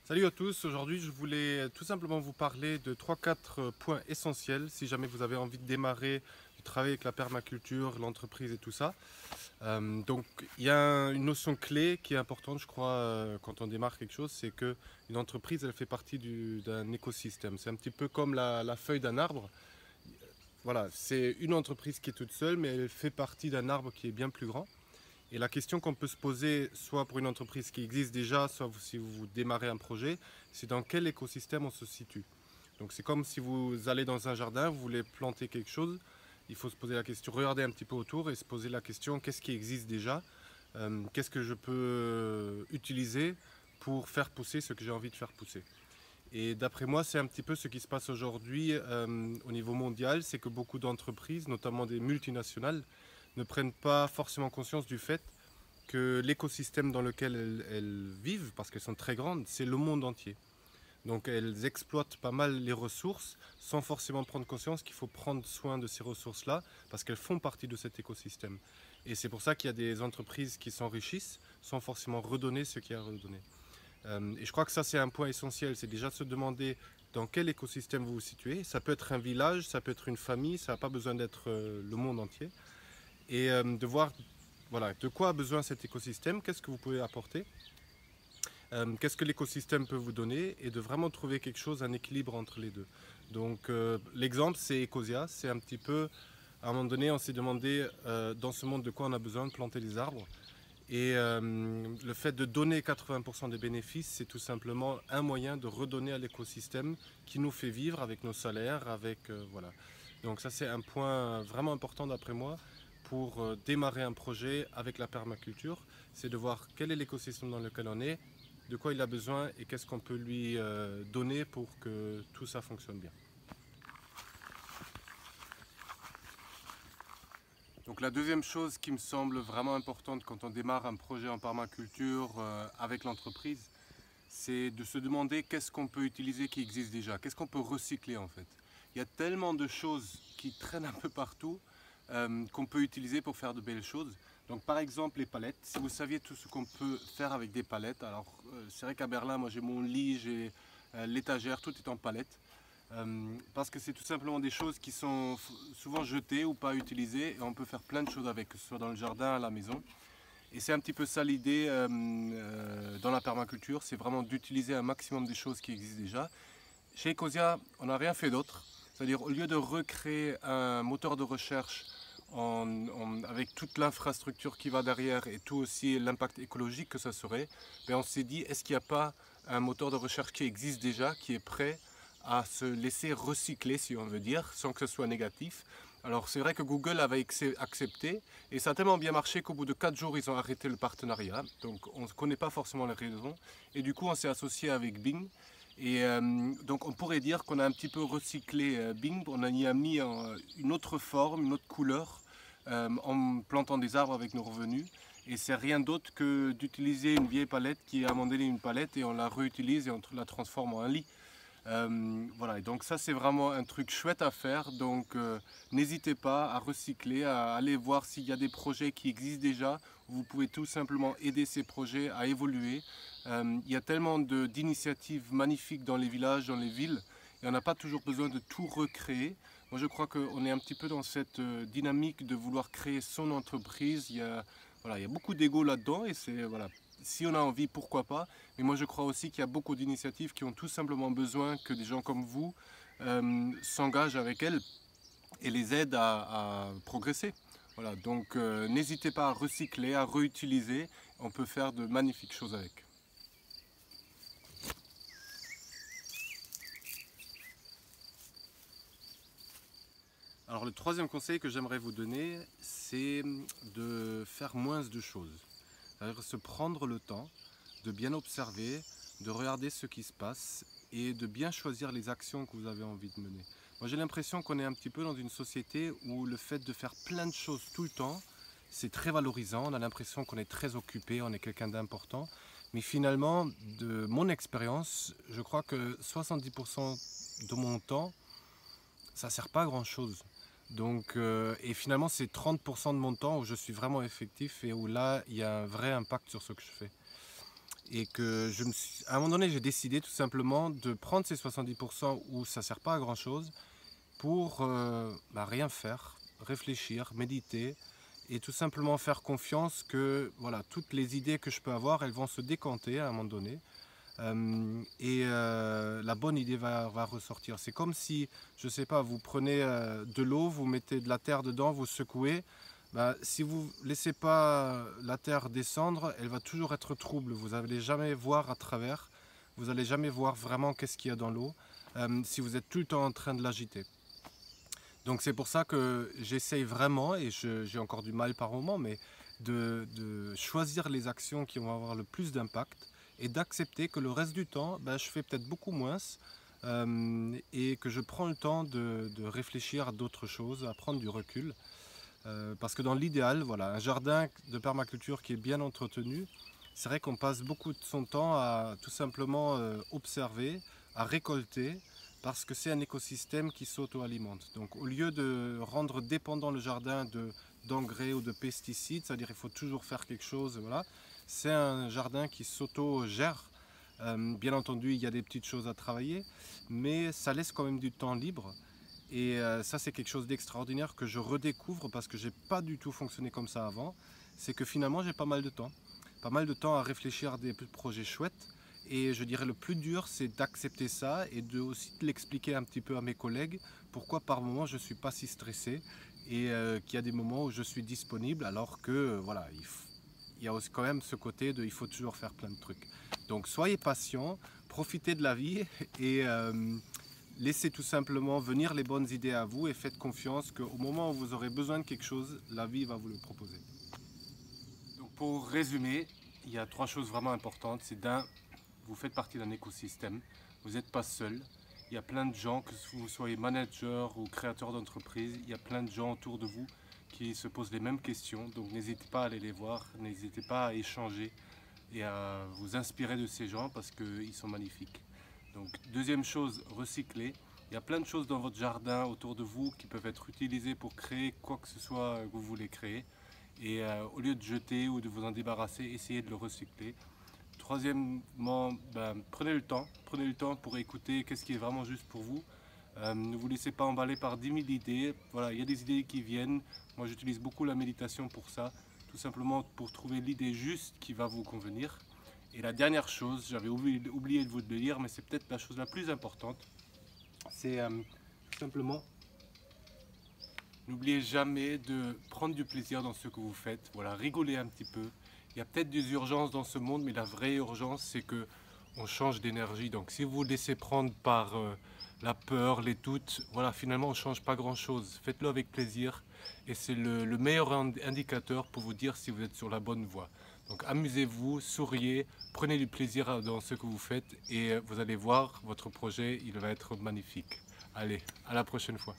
Salut à tous, aujourd'hui je voulais tout simplement vous parler de 3-4 points essentiels si jamais vous avez envie de démarrer, de travailler avec la permaculture, l'entreprise et tout ça. Donc il y a une notion clé qui est importante je crois quand on démarre quelque chose, c'est que une entreprise elle fait partie d'un écosystème. C'est un petit peu comme la feuille d'un arbre. Voilà, c'est une entreprise qui est toute seule mais elle fait partie d'un arbre qui est bien plus grand. Et la question qu'on peut se poser, soit pour une entreprise qui existe déjà, soit si vous démarrez un projet, c'est dans quel écosystème on se situe. Donc c'est comme si vous allez dans un jardin, vous voulez planter quelque chose, il faut se poser la question, regarder un petit peu autour et se poser la question, qu'est-ce qui existe déjà. Qu'est-ce que je peux utiliser pour faire pousser ce que j'ai envie de faire pousser. Et d'après moi, c'est un petit peu ce qui se passe aujourd'hui au niveau mondial, c'est que beaucoup d'entreprises, notamment des multinationales, ne prennent pas forcément conscience du fait que l'écosystème dans lequel elles vivent, parce qu'elles sont très grandes, c'est le monde entier. Donc elles exploitent pas mal les ressources sans forcément prendre conscience qu'il faut prendre soin de ces ressources-là parce qu'elles font partie de cet écosystème. Et c'est pour ça qu'il y a des entreprises qui s'enrichissent sans forcément redonner ce qu'il y a à redonner. Et je crois que ça c'est un point essentiel, c'est déjà de se demander dans quel écosystème vous vous situez. Ça peut être un village, ça peut être une famille, ça n'a pas besoin d'être le monde entier. Et de voir voilà, de quoi a besoin cet écosystème, qu'est-ce que vous pouvez apporter, qu'est-ce que l'écosystème peut vous donner, et de vraiment trouver quelque chose, un équilibre entre les deux. Donc l'exemple c'est Ecosia, c'est un petit peu, à un moment donné on s'est demandé dans ce monde de quoi on a besoin de planter des arbres. Et le fait de donner 80% des bénéfices, c'est tout simplement un moyen de redonner à l'écosystème qui nous fait vivre avec nos salaires, avec voilà. Donc ça c'est un point vraiment important d'après moi pour démarrer un projet avec la permaculture, c'est de voir quel est l'écosystème dans lequel on est, de quoi il a besoin et qu'est-ce qu'on peut lui donner pour que tout ça fonctionne bien. Donc la deuxième chose qui me semble vraiment importante quand on démarre un projet en permaculture avec l'entreprise, c'est de se demander qu'est-ce qu'on peut utiliser qui existe déjà, qu'est-ce qu'on peut recycler en fait. Il y a tellement de choses qui traînent un peu partout qu'on peut utiliser pour faire de belles choses. Donc par exemple les palettes, si vous saviez tout ce qu'on peut faire avec des palettes, alors c'est vrai qu'à Berlin, moi j'ai mon lit, j'ai l'étagère, tout est en palettes. Parce que c'est tout simplement des choses qui sont souvent jetées ou pas utilisées et on peut faire plein de choses avec, que ce soit dans le jardin, à la maison. Et c'est un petit peu ça l'idée dans la permaculture, c'est vraiment d'utiliser un maximum des choses qui existent déjà. Chez Ecosia, on n'a rien fait d'autre. C'est-à-dire au lieu de recréer un moteur de recherche avec toute l'infrastructure qui va derrière et tout aussi l'impact écologique que ça serait, ben on s'est dit est-ce qu'il n'y a pas un moteur de recherche qui existe déjà, qui est prêt à se laisser recycler si on veut dire, sans que ce soit négatif. Alors c'est vrai que Google avait accepté et ça a tellement bien marché qu'au bout de 4 jours ils ont arrêté le partenariat. Donc on ne connaît pas forcément les raisons. Et du coup on s'est associé avec Bing. Et donc on pourrait dire qu'on a un petit peu recyclé Bing, on a y a mis une autre forme, une autre couleur en plantant des arbres avec nos revenus. Et c'est rien d'autre que d'utiliser une vieille palette qui est à un moment donné une palette et on la réutilise et on la transforme en un lit. Voilà, et donc ça c'est vraiment un truc chouette à faire, donc n'hésitez pas à recycler, à aller voir s'il y a des projets qui existent déjà, où vous pouvez tout simplement aider ces projets à évoluer. Il y a tellement d'initiatives magnifiques dans les villages, dans les villes, et on n'a pas toujours besoin de tout recréer. Moi je crois qu'on est un petit peu dans cette dynamique de vouloir créer son entreprise. Voilà, il y a beaucoup d'ego là-dedans et c'est voilà, si on a envie, pourquoi pas. Mais moi je crois aussi qu'il y a beaucoup d'initiatives qui ont tout simplement besoin que des gens comme vous s'engagent avec elles et les aident à progresser. Voilà, donc n'hésitez pas à recycler, à réutiliser. On peut faire de magnifiques choses avec. Alors le troisième conseil que j'aimerais vous donner, c'est de faire moins de choses. C'est-à-dire se prendre le temps de bien observer, de regarder ce qui se passe et de bien choisir les actions que vous avez envie de mener. Moi j'ai l'impression qu'on est un petit peu dans une société où le fait de faire plein de choses tout le temps, c'est très valorisant, on a l'impression qu'on est très occupé, on est quelqu'un d'important. Mais finalement, de mon expérience, je crois que 70% de mon temps, ça ne sert pas à grand chose. Donc, et finalement, c'est 30% de mon temps où je suis vraiment effectif et où là, il y a un vrai impact sur ce que je fais. et que à un moment donné, j'ai décidé tout simplement de prendre ces 70% où ça ne sert pas à grand chose pour rien faire, réfléchir, méditer et tout simplement faire confiance que voilà, toutes les idées que je peux avoir, elles vont se décanter à un moment donné. La bonne idée va ressortir. C'est comme si, je ne sais pas, vous prenez de l'eau, vous mettez de la terre dedans, vous secouez. Bah, si vous ne laissez pas la terre descendre, elle va toujours être trouble. Vous n'allez jamais voir à travers. Vous n'allez jamais voir vraiment qu'est-ce qu'il y a dans l'eau si vous êtes tout le temps en train de l'agiter. Donc c'est pour ça que j'essaye vraiment, et j'ai encore du mal par moment, mais de choisir les actions qui vont avoir le plus d'impact et d'accepter que le reste du temps, ben, je fais peut-être beaucoup moins et que je prends le temps de réfléchir à d'autres choses, à prendre du recul. Parce que dans l'idéal, voilà, un jardin de permaculture qui est bien entretenu, c'est vrai qu'on passe beaucoup de son temps à tout simplement observer, à récolter, parce que c'est un écosystème qui s'auto-alimente. Donc au lieu de rendre dépendant le jardin d'engrais ou de pesticides, c'est-à-dire il faut toujours faire quelque chose, voilà, c'est un jardin qui s'auto-gère. Bien entendu, il y a des petites choses à travailler, mais ça laisse quand même du temps libre. Et ça, c'est quelque chose d'extraordinaire que je redécouvre parce que j'ai pas du tout fonctionné comme ça avant. C'est que finalement, j'ai pas mal de temps. Pas mal de temps à réfléchir à des projets chouettes. Et je dirais le plus dur, c'est d'accepter ça et de aussi de l'expliquer un petit peu à mes collègues pourquoi par moments je suis pas si stressé et qu'il y a des moments où je suis disponible alors que voilà, il y a aussi quand même ce côté de il faut toujours faire plein de trucs. Donc soyez patient, profitez de la vie et laissez tout simplement venir les bonnes idées à vous et faites confiance qu'au moment où vous aurez besoin de quelque chose, la vie va vous le proposer. Donc pour résumer, il y a trois choses vraiment importantes. C'est d'un, vous faites partie d'un écosystème, vous n'êtes pas seul. Il y a plein de gens, que vous soyez manager ou créateur d'entreprise, il y a plein de gens autour de vous qui se posent les mêmes questions. Donc n'hésitez pas à aller les voir, n'hésitez pas à échanger et à vous inspirer de ces gens parce qu'ils sont magnifiques. Donc deuxième chose, recycler. Il y a plein de choses dans votre jardin autour de vous qui peuvent être utilisées pour créer quoi que ce soit que vous voulez créer. Et au lieu de jeter ou de vous en débarrasser, essayez de le recycler. Troisièmement, prenez le temps pour écouter qu'est-ce qui est vraiment juste pour vous. Ne vous laissez pas emballer par 10 000 idées. Voilà, il y a des idées qui viennent. Moi, j'utilise beaucoup la méditation pour ça, tout simplement pour trouver l'idée juste qui va vous convenir. Et la dernière chose, j'avais oublié de vous le dire, mais c'est peut-être la chose la plus importante, c'est tout simplement, n'oubliez jamais de prendre du plaisir dans ce que vous faites. Voilà, rigolez un petit peu. Il y a peut-être des urgences dans ce monde, mais la vraie urgence, c'est que on change d'énergie. Donc si vous vous laissez prendre par la peur, les doutes, voilà, finalement on ne change pas grand-chose. Faites-le avec plaisir et c'est le meilleur indicateur pour vous dire si vous êtes sur la bonne voie. Donc amusez-vous, souriez, prenez du plaisir dans ce que vous faites et vous allez voir, votre projet, il va être magnifique. Allez, à la prochaine fois.